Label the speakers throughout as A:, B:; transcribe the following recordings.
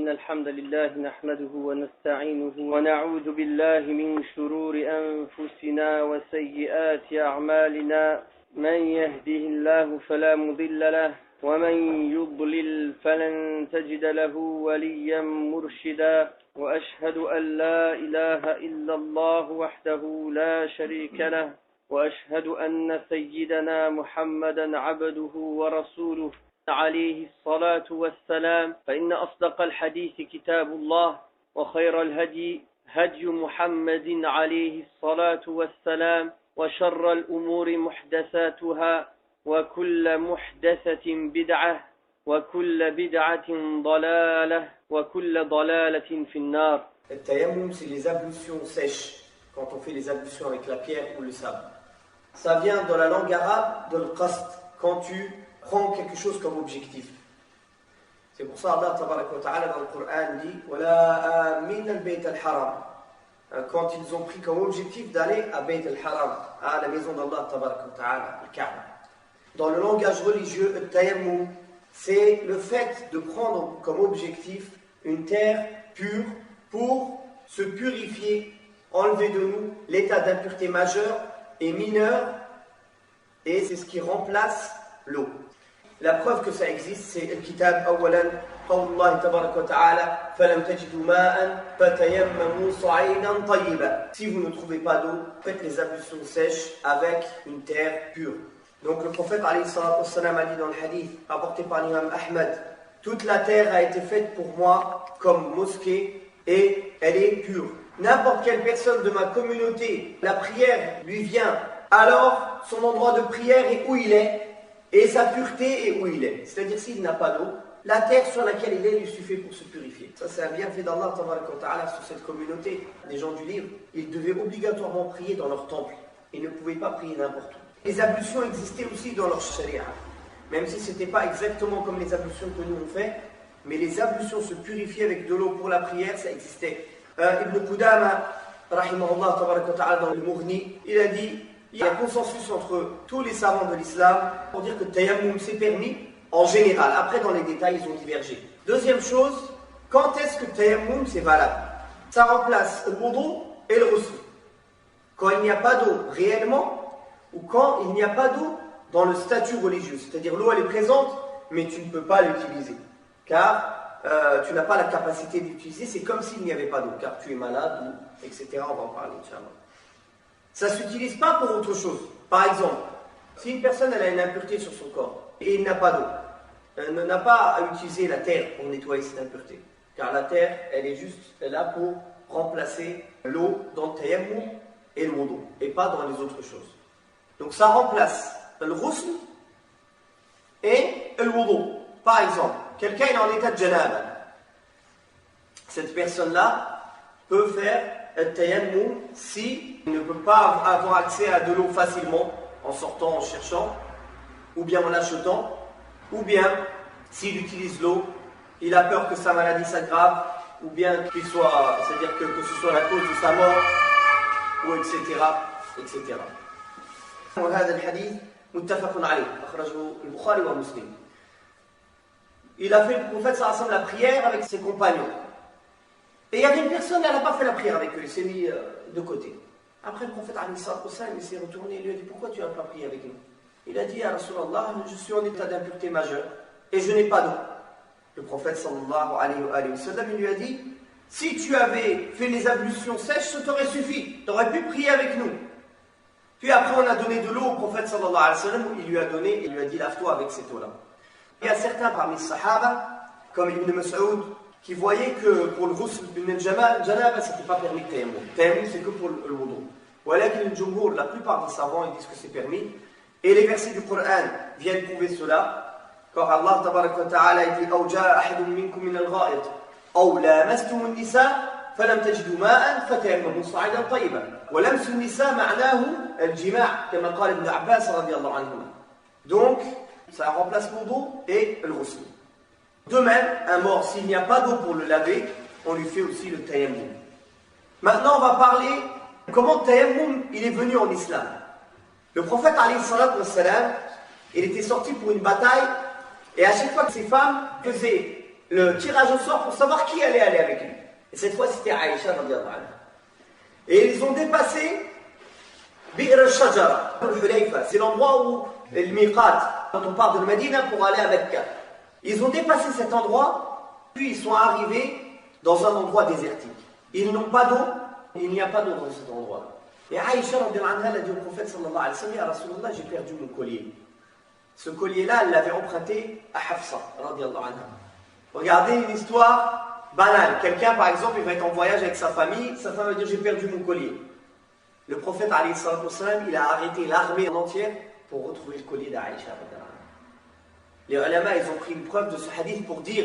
A: إن الحمد لله نحمده ونستعينه ونعوذ بالله من شرور أنفسنا وسيئات أعمالنا من يهده الله فلا مضل له ومن يضلل فلن تجد له وليا مرشدا وأشهد أن لا إله إلا الله وحده لا شريك له وأشهد أن سيدنا محمدا عبده ورسوله عليه الصلاة والسلام فإن أصدق الحديث كتاب الله وخير الهدي هدي محمد عليه الصلاة والسلام وشر الأمور محدثاتها وكل محدثة بدعة وكل بدعة ضلالة وكل ضلالة في النار.
B: Le tayammum, c'est les ablutions sèches, quand on fait les ablutions avec la pierre ou le sable. Ça vient dans la langue arabe de l'qasd, quand tu prends quelque chose comme objectif. C'est pour ça Allah tabaraka wa ta'ala dans le Coran dit wala amin al-bayt al-haram, quand ils ont pris comme objectif d'aller à Bayt al-Haram, à la maison d'Allah tabaraka wa ta'ala, al-Kaaba. Dans le langage religieux, le tayammum, c'est le fait de prendre comme objectif une terre pure pour se purifier, enlever de nous l'état d'impureté majeure et mineure, et c'est ce qui remplace l'eau. La preuve que ça existe, c'est le kitab awalan qawlullah tabaraka wa ta'ala falam tajidu ma'an fatayammamu sa'idan tayyiba. Si vous ne trouvez pas d'eau, faites les ablutions sèches avec une terre pure. Donc le prophète alayhi salatu wassalam a dit dans le hadith rapporté par l'imam Ahmad, toute la terre a été faite pour moi comme mosquée et elle est pure. N'importe quelle personne de ma communauté, la prière lui vient, alors son endroit de prière est où il est et sa pureté est où il est. C'est-à-dire s'il n'a pas d'eau, la terre sur laquelle il est lui suffit pour se purifier. Ça c'est un bienfait d'Allah tabaraka wa ta'ala sur cette communauté. Les gens du livre, ils devaient obligatoirement prier dans leur temple. Ils ne pouvaient pas prier n'importe où. Les ablutions existaient aussi dans leur sharia, même si ce n'était pas exactement comme les ablutions que nous on fait, mais les ablutions se purifier avec de l'eau pour la prière, ça existait. Ibn Qudama, rahimahullah tabaraka wa ta'ala dans le Mughni, il a dit, il y a un consensus entre tous les savants de l'islam pour dire que le tayammum c'est permis en général. Après dans les détails ils ont divergé. Deuxième chose, quand est-ce que le tayammum c'est valable? Ça remplace le wudu et le ghusl. Quand il n'y a pas d'eau réellement, ou quand il n'y a pas d'eau dans le statut religieux, c'est-à-dire l'eau elle est présente, mais tu ne peux pas l'utiliser, car tu n'as pas la capacité d'utiliser, c'est comme s'il n'y avait pas d'eau, car tu es malade, ou, etc. On va en parler, Inch'Allah. Ça ne s'utilise pas pour autre chose. Par exemple, si une personne elle a une impureté sur son corps, et il n'a pas d'eau, elle n'a pas à utiliser la terre pour nettoyer cette impureté, car la terre, elle est juste là pour remplacer l'eau dans le tayammum et le wudu, et pas dans les autres choses. Donc ça remplace le ghusl et le wudu. Par exemple, quelqu'un est en état de janaba. Cette personne-là peut faire le tayammum si il ne peut pas avoir accès à de l'eau facilement en sortant, en cherchant, ou bien en achetant, ou bien s'il utilise l'eau, il a peur que sa maladie s'aggrave, ou bien qu'il soit, c'est-à-dire que ce soit la cause de sa mort, ou etc. etc. وهذا الحديث متفق عليه أخرجه البخاري ومسلم. Il a fait le prophète sallallahu alayhi wa sallam la prière avec ses compagnons. Et il y avait une personne, elle n'a pas fait la prière avec eux, il s'est mis de côté. Après le prophète alayhi wa sallam, il s'est retourné et lui a dit pourquoi tu n'as pas prié avec nous? Il a dit ya Rasulallah, je suis en état d'impureté majeure et je n'ai pas d'eau. Le prophète sallallahu alayhi wa sallam, il lui a dit si tu avais fait les ablutions sèches, ça t'aurait suffi, tu aurais pu prier avec nous. Puis après on a donné de l'eau au prophète sallallahu alayhi wa sallam, il lui a donné, il lui a dit lave-toi avec cette eau-là. Il y a certains parmi les sahaba, comme Ibn Mas'ud, qui voyaient que pour le ghusl bin janaba, c'était pas permis de tayammum. Tayammum c'est que pour le wudu. Voilà que le jumhur, la plupart des savants, ils disent que c'est permis. Et les versets du Coran viennent prouver cela. Quand Allah tabaraka wa ta'ala dit « Aw ja'a ahadun minkum min al-gha'id, aw lamastum an-nisa, فلم تجدوا ماء فتيمموا صعيدا طيبا ولمس النساء معناه الجماع كما قال ابن عباس رضي الله عنهما. Donc ça remplace l'eau et le ghusl. De même, un mort, s'il n'y a pas d'eau pour le laver, on lui fait aussi le tayammum. Maintenant on va parler comment le tayammum il est venu en islam. Le prophète alayhi salatu wassalam, il était sorti pour une bataille et à chaque fois que ses femmes faisaient le tirage au sort pour savoir qui allait aller avec lui. Et cette fois, c'était Aïcha radiallahu anha. Et ils ont dépassé Bi'r al-Shajara, al-Hulayfa. C'est l'endroit où le Miqat, quand on part de Medina pour aller à Mecca. Ils ont dépassé cet endroit, puis ils sont arrivés dans un endroit désertique. Ils n'ont pas d'eau, il n'y a pas d'eau dans cet endroit. Et Aïcha radiallahu anha a dit au prophète sallallahu alayhi wa sallam, Ya Rasulallah, j'ai perdu mon collier. Ce collier-là, elle l'avait emprunté à Hafsa radiallahu anha. Regardez une histoire banale. Quelqu'un, par exemple, il va être en voyage avec sa famille, sa femme va dire, j'ai perdu mon collier. Le prophète alayhi salatu wassalam, il a arrêté l'armée en entière pour retrouver le collier d'Aïcha. Les ulama, ils ont pris une preuve de ce hadith pour dire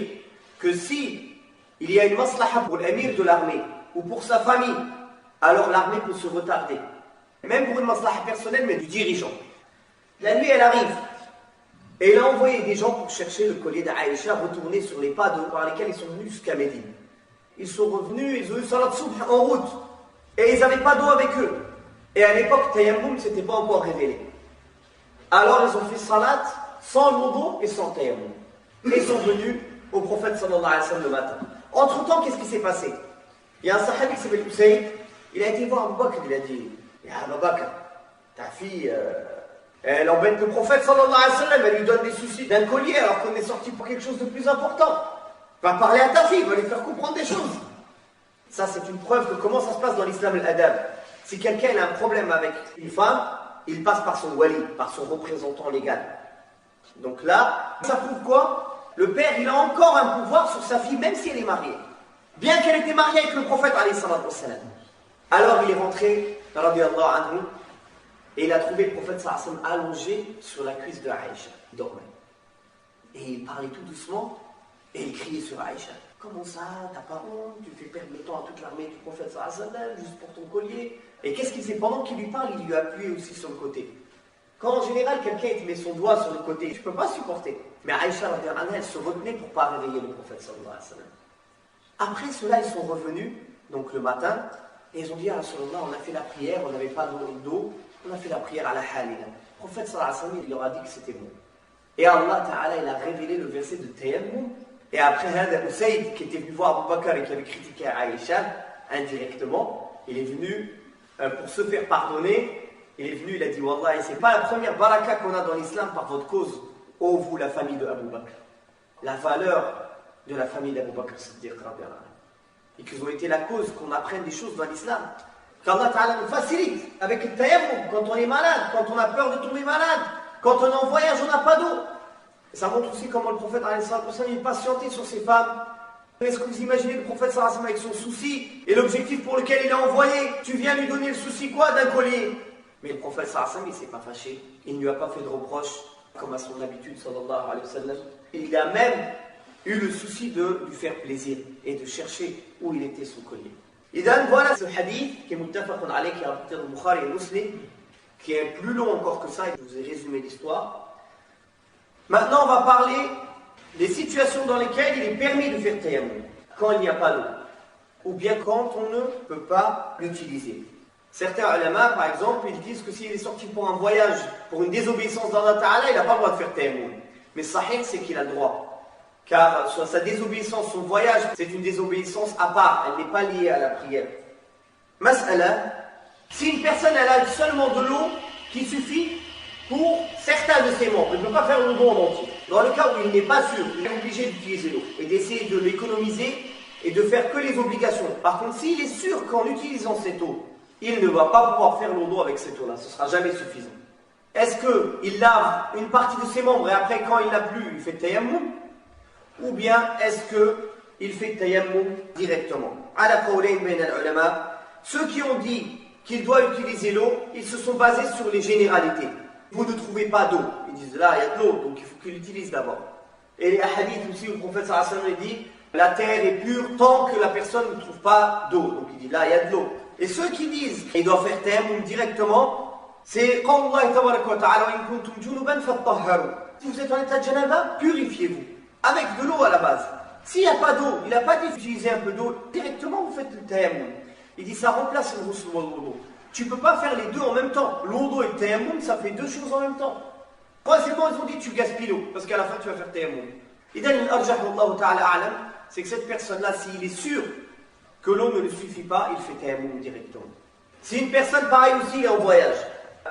B: que si il y a une maslaha pour l'émir de l'armée ou pour sa famille, alors l'armée peut se retarder. Même pour une maslaha personnelle, mais du dirigeant. La nuit, elle arrive. Et il a envoyé des gens pour chercher le collier d'Aïcha, retourner sur les pas d'eau par lesquels ils sont venus jusqu'à Médine. Ils sont revenus, ils ont eu salat subh en route. Et ils n'avaient pas d'eau avec eux. Et à l'époque, Tayammum ne s'était pas encore révélé. Alors ils ont fait salat sans l'eau et sans Tayammum. Et ils sont venus au prophète sallallahu alayhi wa sallam le matin. Entre-temps, qu'est-ce qui s'est passé? Il y a un sahabi qui s'appelle Usayd, il a été voir Abu Bakr, il a dit, Ya Abu Bakr, ta fille, elle embête le prophète sallallahu alayhi wa sallam, elle lui donne des soucis d'un collier alors qu'on est sorti pour quelque chose de plus important. Va parler à ta fille, va lui faire comprendre des choses. Ça, c'est une preuve que comment ça se passe dans l'islam al-adab. Si quelqu'un a un problème avec une femme, il passe par son wali, par son représentant légal. Donc là, ça prouve quoi? Le père, il a encore un pouvoir sur sa fille, même si elle est mariée. Bien qu'elle était mariée avec le prophète, alayhi salatu wassalam. Alors il est rentré, radiyallahu anhu, et il a trouvé le prophète sallallahu alayhi wa sallam allongé sur la cuisse de Aïcha. Il dormait. Et il parlait tout doucement, et il criait sur Aïcha. Comment ça, t'as pas honte? Tu fais perdre le temps à toute l'armée du prophète sallallahu alayhi wa sallam, juste pour ton collier. Et qu'est-ce qu'il fait? Pendant qu'il lui parle, il lui appuie aussi sur le côté. Quand en général, quelqu'un te met son doigt sur le côté, tu ne peux pas supporter. Mais Aïcha, elle se retenait pour ne pas réveiller le prophète sallallahu alayhi wa sallam. Après cela, ils sont revenus, donc le matin, et ils ont dit à Rasulallah, on a fait la prière, on n'avait pas d'eau, on a fait la prière à la halila. Le prophète sallallahu alayhi wa sallam, il leur a dit que c'était bon. Et Allah Ta'ala, il a révélé le verset de Tayammum. Et après, Usayd, qui était venu voir Abu Bakr et qui avait critiqué Aïcha, indirectement, il est venu pour se faire pardonner. Il est venu, il a dit, Wallah, c'est pas la première baraka qu'on a dans l'islam par votre cause, ô vous, la famille de Abu Bakr. La valeur de la famille d'Abu Bakr Siddiq, et qu'ils ont été la cause qu'on apprenne des choses dans l'islam. Qu'Allah Ta'ala nous facilite avec le tayammum, quand on est malade, quand on a peur de tomber malade, quand on est en voyage, on n'a pas d'eau. Et ça montre aussi comment le prophète il patientait sur ses femmes. Est-ce que vous imaginez le prophète avec son souci et l'objectif pour lequel il a envoyé? Tu viens lui donner le souci quoi d'un collier? Mais le prophète il ne s'est pas fâché, il ne lui a pas fait de reproches, comme à son habitude, sallallahu alayhi wa sallam. Il a même eu le souci de lui faire plaisir et de chercher où il était son collier. Et donc voilà ce hadith qui est muttafaqun alayh, qui est rapporté dans Bukhari et Muslim, qui est plus long encore que ça, et je vous ai résumé l'histoire. Maintenant, on va parler des situations dans lesquelles il est permis de faire tayammum, quand il n'y a pas d'eau, ou bien quand on ne peut pas l'utiliser. Certains ulama, par exemple, ils disent que s'il est sorti pour un voyage, pour une désobéissance d'Allah Ta'ala, il n'a pas le droit de faire tayammum. Mais sahih, c'est qu'il a le droit. Car sa désobéissance, son voyage, c'est une désobéissance à part, elle n'est pas liée à la prière. Mas'ala, si une personne elle a seulement de l'eau qui suffit pour certains de ses membres, il ne peut pas faire le don en entier. Dans le cas où il n'est pas sûr, il est obligé d'utiliser l'eau et d'essayer de l'économiser et de faire que les obligations. Par contre, s'il est sûr qu'en utilisant cette eau, il ne va pas pouvoir faire l'eau avec cette eau-là, ce ne sera jamais suffisant. Est-ce qu'il lave une partie de ses membres et après, quand il n'a plus, il fait tayammum? Ou bien est-ce qu'il fait tayammum directement? Ala qawlayn bayna al-ulama, ceux qui ont dit qu'il doit utiliser l'eau, ils se sont basés sur les généralités. Vous ne trouvez pas d'eau. Ils disent là, il y a de l'eau, donc il faut qu'il l'utilise d'abord. Et les hadiths aussi où le prophète sallallahu alayhi wa sallam dit la terre est pure tant que la personne ne trouve pas d'eau. Donc il dit là, il y a de l'eau. Et ceux qui disent qu'il doit faire tayammum directement, c'est qawlullah tabaraka wa ta'ala wa in kuntum junuban fattahharu. Si vous êtes en état de janaba, purifiez-vous. Avec de l'eau à la base. S'il n'y a pas d'eau, il n'a pas dit d'utiliser un peu d'eau, directement vous faites le tayammum. Il dit ça remplace le ghusl wal wudu. Tu ne peux pas faire les deux en même temps. L'eau et le tayammum, ça fait deux choses en même temps. Troisièmement, ils ont dit tu gaspilles l'eau, parce qu'à la fin tu vas faire tayammum. C'est que cette personne-là, s'il est sûr que l'eau ne lui suffit pas, il fait tayammum directement. Si une personne, pareil aussi, il est en voyage,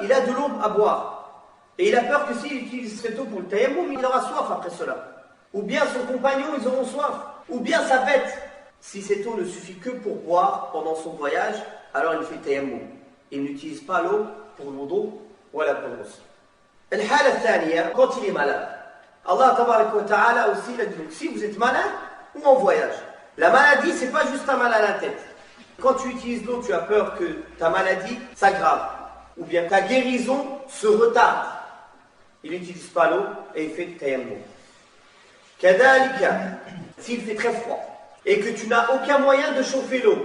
B: il a de l'eau à boire, et il a peur que s'il utilise cette eau pour le tayammum, il aura soif après cela. Ou bien son compagnon, ils auront soif. Ou bien sa bête. Si cette eau ne suffit que pour boire pendant son voyage, alors il fait tayammum. Il n'utilise pas l'eau pour le wudu, voilà pour le ghusl. الحالة الثانية, quand il est malade. Allah tabaraka wa ta'ala aussi, il a dit, si vous êtes malade ou en voyage. La maladie, c'est pas juste un mal à la tête. Quand tu utilises l'eau, tu as peur que ta maladie s'aggrave. Ou bien ta guérison se retarde. Il n'utilise pas l'eau et il fait tayammum. Kadalika, s'il fait très froid et que tu n'as aucun moyen de chauffer l'eau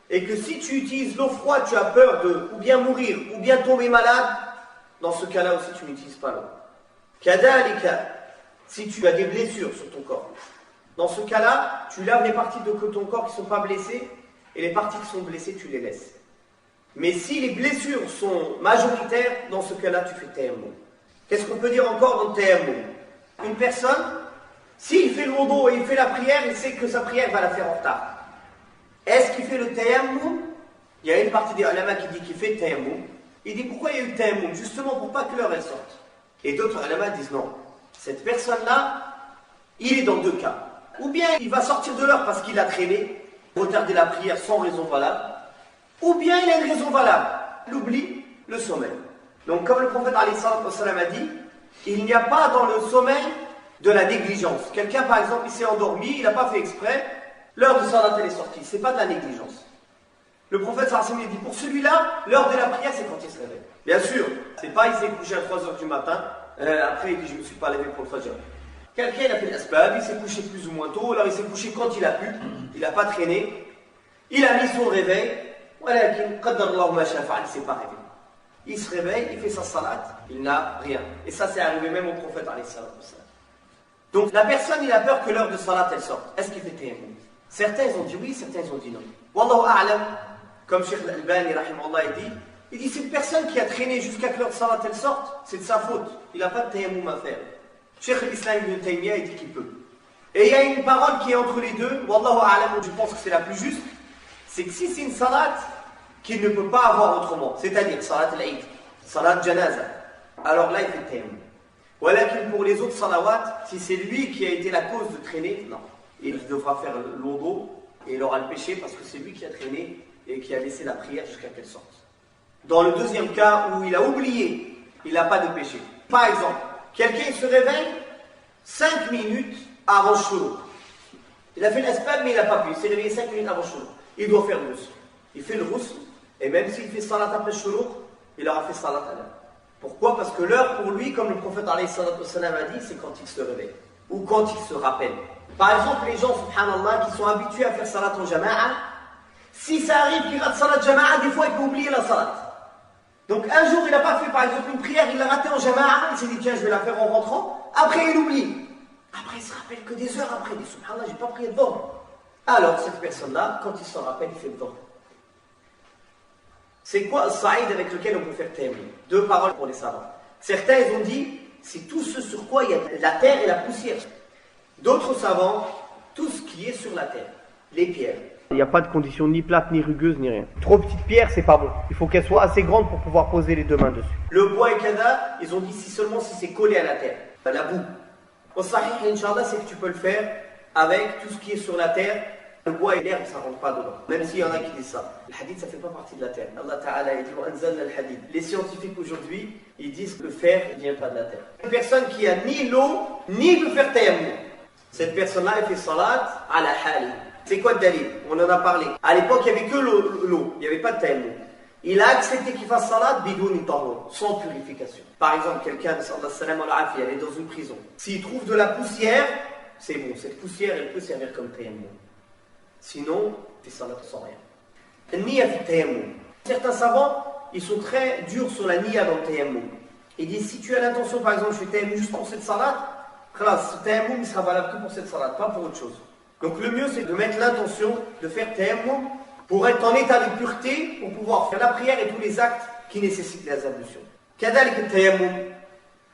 B: et que si tu utilises l'eau froide, tu as peur de ou bien mourir ou bien tomber malade, dans ce cas-là aussi tu n'utilises pas l'eau. Kadalika, si tu as des blessures sur ton corps, dans ce cas-là, tu laves les parties de ton corps qui ne sont pas blessées et les parties qui sont blessées, tu les laisses. Mais si les blessures sont majoritaires, dans ce cas-là, tu fais tayammum. Qu'est-ce qu'on peut dire encore dans le tayammum? Une personne, s'il fait le wudu et il fait la prière, il sait que sa prière va la faire en retard. Est-ce qu'il fait le tayammum? Il y a une partie des ulama qui dit qu'il fait le tayammum. Il dit pourquoi il y a eu le tayammum? Justement pour pas que l'heure elle sorte. Et d'autres ulama disent non. Cette personne-là, il est dans deux cas. Ou bien il va sortir de l'heure parce qu'il a traîné, retarder la prière sans raison valable. Ou bien il a une raison valable, l'oubli, le sommeil. Donc comme le prophète alayhi salam a dit, il n'y a pas dans le sommeil de la négligence. Quelqu'un par exemple, il s'est endormi, il n'a pas fait exprès, l'heure de salat elle est sortie, c'est pas de la négligence. Le prophète sallallahu alayhi wa sallam dit, pour celui-là, l'heure de la prière c'est quand il se réveille. Bien sûr, c'est pas il s'est couché à 3h du matin, après il dit je ne me suis pas levé pour le fajr. Quelqu'un il a fait l'asbab, il s'est couché plus ou moins tôt, alors il s'est couché quand il a pu, il n'a pas traîné, il a mis son réveil, voilà, il s'est pas réveillé. Il se réveille, il fait sa salat, il n'a rien. Et ça c'est arrivé même au prophète alayhi salam. Donc la personne il a peur que l'heure de salat elle sorte. Est-ce qu'il fait tayammum? Certains ont dit oui, certains ont dit non. Wallahu a'lam, comme Cheikh Al-Albani rahimahullah il dit c'est une personne qui a traîné jusqu'à que l'heure de salat elle sorte, c'est de sa faute. Il n'a pas de tayammum à faire. Cheikh al-Islam ibn Taymiyyah il dit qu'il peut. Et il y a une parole qui est entre les deux, Wallahu a'lam, je pense que c'est la plus juste, c'est que si c'est une salat qu'il ne peut pas avoir autrement, c'est-à-dire salat al-Eid, salat janaza, alors là il fait tayammum. Voilà que pour les autres salawats, si c'est lui qui a été la cause de traîner, non. Il devra faire l'odo et il aura le péché parce que c'est lui qui a traîné et qui a laissé la prière jusqu'à qu'elle sorte. Dans le deuxième cas où il a oublié, il n'a pas de péché. Par exemple, quelqu'un se réveille 5 minutes avant Shuruk. Il a fait l'asbab mais il n'a pas pu. Il s'est réveillé 5 minutes avant Shuruk. Il doit faire le ghusl. Il fait le ghusl et même s'il fait salat après Shuruk, il aura fait salat à l'heure. Pourquoi? Parce que l'heure pour lui, comme le prophète alayhi salam a dit, c'est quand il se réveille ou quand il se rappelle. Par exemple, les gens, subhanallah, qui sont habitués à faire salat en jama'a, si ça arrive qu'il rate salat jama'a, des fois il peut oublier la salat. Donc un jour il n'a pas fait par exemple une prière, il l'a raté en jama'a, il s'est dit tiens je vais la faire en rentrant, après il oublie. Après il se rappelle que des heures après, il dit subhanallah j'ai pas prié de dhuhr. Alors cette personne-là, quand il s'en rappelle, il fait le dhuhr. C'est quoi le sa'id avec lequel on peut faire tayammum? Deux paroles pour les savants. Certains ils ont dit, c'est tout ce sur quoi il y a la terre et la poussière. D'autres savants, tout ce qui est sur la terre, les pierres. Il n'y a pas de condition ni plate, ni rugueuse, ni rien. Trop petite pierre, c'est pas bon. Il faut qu'elle soit assez grande pour pouvoir poser les deux mains dessus. Le bois et kada, ils ont dit seulement si c'est collé à la terre, à la boue. Au sahih, Inch'Allah, c'est que tu peux le faire avec tout ce qui est sur la terre. Le bois et l'herbe, ça ne rentre pas dedans. Même s'il y en a qui disent ça. Le hadith, ça ne fait pas partie de la terre. Allah Ta'ala, il dit le hadith. Les scientifiques aujourd'hui, ils disent que le fer ne vient pas de la terre. Une personne qui a ni l'eau, ni peut faire tayammum. Cette personne-là, elle fait salat à la hali. C'est quoi le dalil? On en a parlé. À l'époque, il n'y avait que l'eau. Il n'y avait pas de tayammum. Il a accepté qu'il fasse salat bidouni tahur, sans purification. Par exemple, quelqu'un, sallallahu alayhi wa sallam, est dans une prison. S'il trouve de la poussière, c'est bon. Cette poussière, elle peut servir comme tayammum. Sinon, il fait salat sans rien. Niya fi tayammum. Certains savants, ils sont très durs sur la niya dans le tayammum. Ils disent, si tu as l'intention, par exemple, je fais tayammum juste pour cette salat, ce tayammum, il sera valable que pour cette salat, pas pour autre chose. Donc le mieux, c'est de mettre l'intention de faire tayammum pour être en état de pureté, pour pouvoir faire la prière et tous les actes qui nécessitent les ablutions. Kadalik tayammum.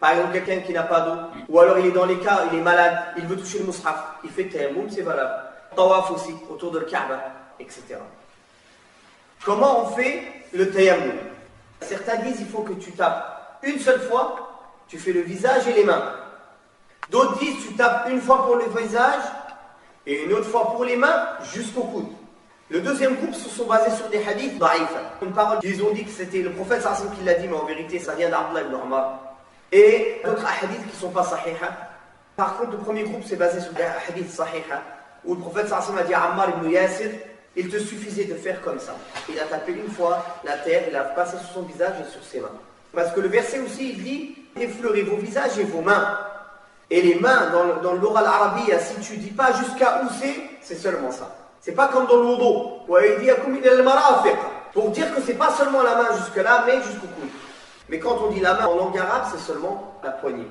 B: Par exemple, quelqu'un qui n'a pas d'eau, ou alors il est dans les cas, il est malade, il veut toucher le mushaf, il fait tayammum, c'est valable. Tawaf aussi, autour de Kaaba, etc. Comment on fait le tayammum? Certains disent il faut que tu tapes une seule fois, tu fais le visage et les mains. D'autres disent tu tapes une fois pour le visage et une autre fois pour les mains jusqu'au coude. Le deuxième groupe se sont basés sur des hadiths daïf. Une parole, ils ont dit que c'était le prophète sallallahu alayhi wa sallam qui l'a dit, mais en vérité ça vient d'Abdullah ibn Umar. Et d'autres hadiths qui ne sont pas sahiha. Par contre, le premier groupe s'est basé sur des hadiths sahiha, où le prophète sallallahu alayhi wa sallam a dit à Ammar ibn Yasir, il te suffisait de faire comme ça. Il a tapé une fois la terre, il a passé sur son visage et sur ses mains. Parce que le verset aussi, il dit, effleurez vos visages et vos mains. Et les mains, dans l'oral arabia, si tu dis pas jusqu'à où c'est seulement ça. C'est pas comme dans le wudu. Pour dire que c'est pas seulement la main jusque là, mais jusqu'au coude. Mais quand on dit la main en langue arabe, c'est seulement la poignée.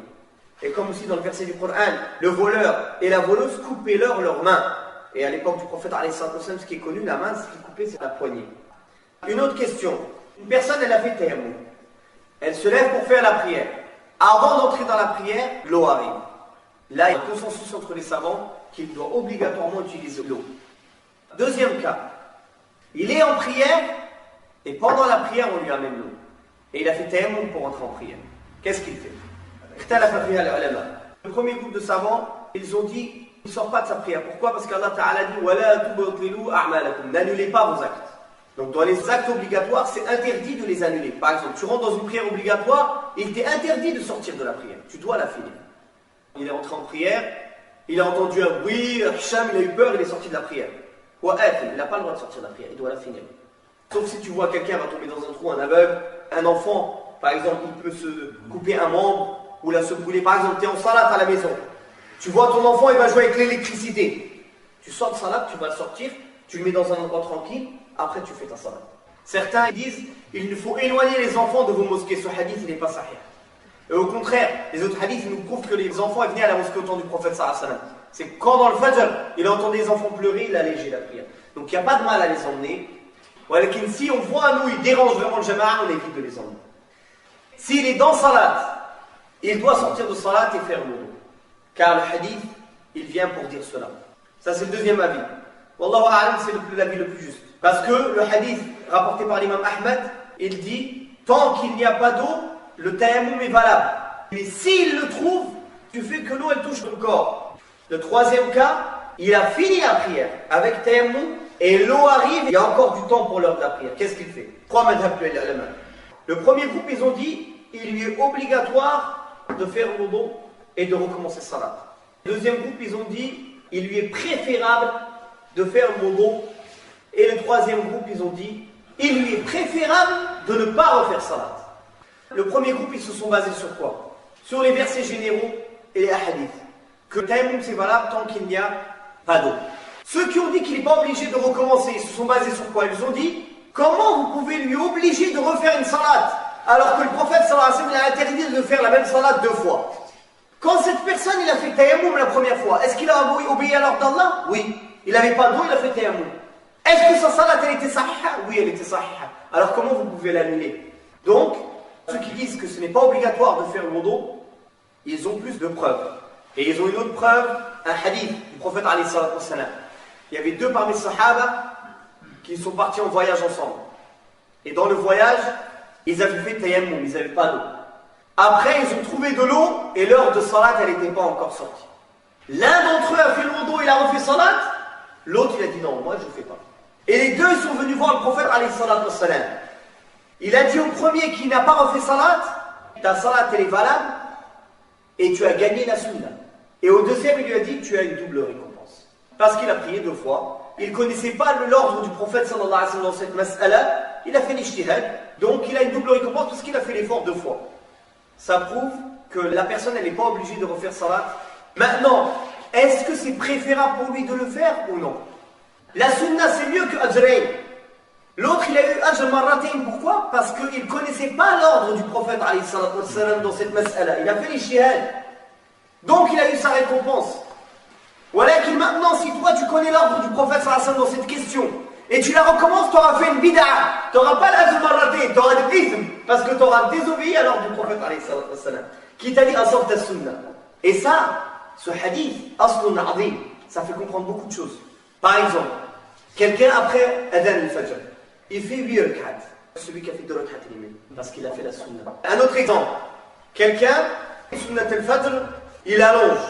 B: Et comme aussi dans le verset du Coran, le voleur et la voleuse, coupez-leur leurs mains. Et à l'époque du prophète, ce qui est connu, la main, ce qui est coupé, c'est la poignée. Une autre question. Une personne, elle a fait tayammum. Elle se lève pour faire la prière. Avant d'entrer dans la prière, l'eau arrive. Là, il y a un consensus entre les savants qu'il doit obligatoirement utiliser l'eau. Deuxième cas. Il est en prière et pendant la prière, on lui amène l'eau. Et il a fait tayammum pour entrer en prière. Qu'est-ce qu'il fait? Le premier groupe de savants, ils ont dit, il ne sort pas de sa prière. Pourquoi? Parce qu'Allah Ta'ala dit n'annulez pas vos actes. Donc dans les actes obligatoires, c'est interdit de les annuler. Par exemple, tu rentres dans une prière obligatoire, il t'est interdit de sortir de la prière. Tu dois la finir. Il est entré en prière, il a entendu un bruit, Hisham, il a eu peur, il est sorti de la prière. Il n'a pas le droit de sortir de la prière, il doit la finir. Sauf si tu vois quelqu'un va tomber dans un trou, un aveugle, un enfant, par exemple, il peut se couper un membre ou se brûler. Par exemple, tu es en salat à la maison. Tu vois ton enfant, il va jouer avec l'électricité. Tu sors de salat, tu vas le sortir, tu le mets dans un endroit tranquille, après tu fais ta salat. Certains disent, il faut éloigner les enfants de vos mosquées. Ce hadith, il n'est pas sahih. Et au contraire, les autres hadiths nous prouvent que les enfants venaient à la mosquée au temps du prophète sallallahu alayhi wa sallam. C'est quand dans le Fajr, il entendait les enfants pleurer, il allégeait la prière. Donc il n'y a pas de mal à les emmener. Si on voit nous, il dérange vraiment le jama'a, on évite de les emmener. S'il est dans salat, il doit sortir de salat et faire wudu. Car le hadith, il vient pour dire cela. Ça c'est le deuxième avis. Wallahu a'lam, c'est l'avis le plus juste. Parce que le hadith rapporté par l'imam Ahmed, il dit, tant qu'il n'y a pas d'eau, le tayammum est valable. Mais s'il le trouve, tu fais que l'eau elle touche ton corps. Le troisième cas, il a fini la prière avec tayammum et l'eau arrive, il y a encore du temps pour l'heure de la prière. Qu'est-ce qu'il fait? Trois madhab de l'ulama. Le premier groupe, ils ont dit, il lui est obligatoire de faire wudu et de recommencer salat. Le deuxième groupe, ils ont dit, il lui est préférable de faire wudu. Et le troisième groupe, ils ont dit, il lui est préférable de ne pas refaire salat. Le premier groupe, ils se sont basés sur quoi? Sur les versets généraux et les hadiths. Que le tayammum c'est valable tant qu'il n'y a pas d'eau. Ceux qui ont dit qu'il n'est pas obligé de recommencer, ils se sont basés sur quoi? Ils ont dit, comment vous pouvez lui obliger de refaire une salade alors que le prophète sallallahu alayhi wa sallam a interdit de faire la même salade deux fois? Quand cette personne il a fait tayammum la première fois, est-ce qu'il a obéi à l'ordre d'Allah? Oui. Il n'avait pas d'eau, il a fait tayammum. Est-ce que sa salade elle était sahiha? Oui, elle était sahiha. Alors comment vous pouvez l'annuler? Donc, ceux qui disent que ce n'est pas obligatoire de faire le wudu, ils ont plus de preuves. Et ils ont une autre preuve, un hadith du prophète alayhi salatu wassalam. Il y avait deux parmi les sahaba qui sont partis en voyage ensemble. Et dans le voyage, ils avaient fait tayammum, ils n'avaient pas d'eau. Après, ils ont trouvé de l'eau et l'heure de salat, elle n'était pas encore sortie. L'un d'entre eux a fait le wudu, il a refait salat. L'autre, il a dit non, moi je ne fais pas. Et les deux, ils sont venus voir le prophète alayhi salatu wassalam. Il a dit au premier qui n'a pas refait salat, ta salat elle est valable et tu as gagné la sunna. Et au deuxième, il lui a dit, tu as une double récompense. Parce qu'il a prié deux fois. Il ne connaissait pas l'ordre du prophète sallallahu alayhi wa sallam dans cette mas'ala. Il a fait l'ijtihad. Donc il a une double récompense parce qu'il a fait l'effort deux fois. Ça prouve que la personne, elle n'est pas obligée de refaire salat. Maintenant, est-ce que c'est préférable pour lui de le faire ou non? La sunna, c'est mieux que ajrayn. L'autre, il a eu ajr marratain. Pourquoi? Parce qu'il ne connaissait pas l'ordre du prophète alayhi salatu wa sallam dans cette mas'ala. Il a fait l'ijtihad. Donc il a eu sa récompense. Voilà que maintenant, si toi tu connais l'ordre du prophète sallallahu alayhi wa sallam dans cette question, et tu la recommences, tu auras fait une bid'a. Tu n'auras pas l'ajr marratain, tu auras de l'ism, parce que tu auras désobéi à l'ordre du prophète alayhi sallam, Qui t'a dit asort as-sunnah? Et ça, ce hadith, aslun azim, ça fait comprendre beaucoup de choses. Par exemple, quelqu'un après Adhan al-Fajr, il fait 8 rak'at. Celui qui a fait 2 rak'at, il est mieux, parce qu'il a fait la sunnah. Un autre exemple, quelqu'un, sunnat al-Fajr, il allonge.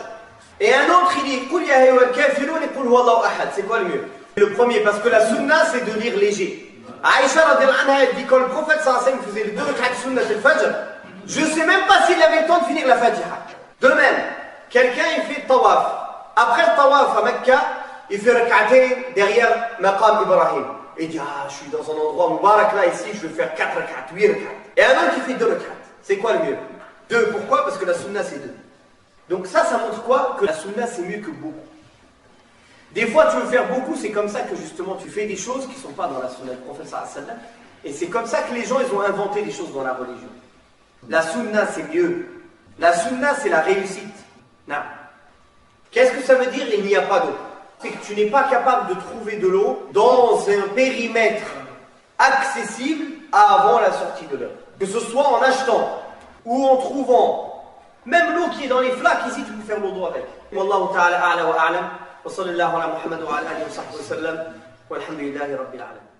B: Et un autre, il dit, Qul ya ayyuhal kafirun et Qul huwallahu ahad. C'est quoi le mieux? Le premier, parce que la sunnah, c'est de lire léger. Aïcha radiallahu anha, elle dit, quand le prophète sallallahu alayhi wa sallam faisait les 2 rak'at sunnat al-Fajr, je ne sais même pas s'il avait le temps de finir la Fatiha. De même, quelqu'un il fait tawaf. Après le tawaf à Mecca, il fait rak'atain derrière Maqam Ibrahim. Il dit, ah, je suis dans un endroit Mubarak là, ici, je vais faire 4 rak'at, 8 rak'at. Et un autre qui fait 2 rak'at. C'est quoi le mieux? 2, pourquoi? Parce que la sunna c'est 2. Donc ça montre quoi? Que la sunna c'est mieux que beaucoup. Des fois tu veux faire beaucoup, c'est comme ça que justement tu fais des choses qui ne sont pas dans la sunna du prophète sallallahu alayhi wa sallam. Et c'est comme ça que les gens ils ont inventé des choses dans la religion. La sunna c'est mieux. La sunna c'est la réussite. Non. Qu'est-ce que ça veut dire il n'y a pas d'eau? C'est que tu n'es pas capable de trouver de l'eau dans un périmètre accessible avant la sortie de l'heure. Que ce soit en achetant ou en trouvant même l'eau qui est dans les flaques, ici tu peux faire l'eau avec. Wallahu ta'ala a'la wa a'lam wa sallallahu ala Muhammad wa ala alihi wa sahbihi wa sallam walhamdulillahi rabbil alamin.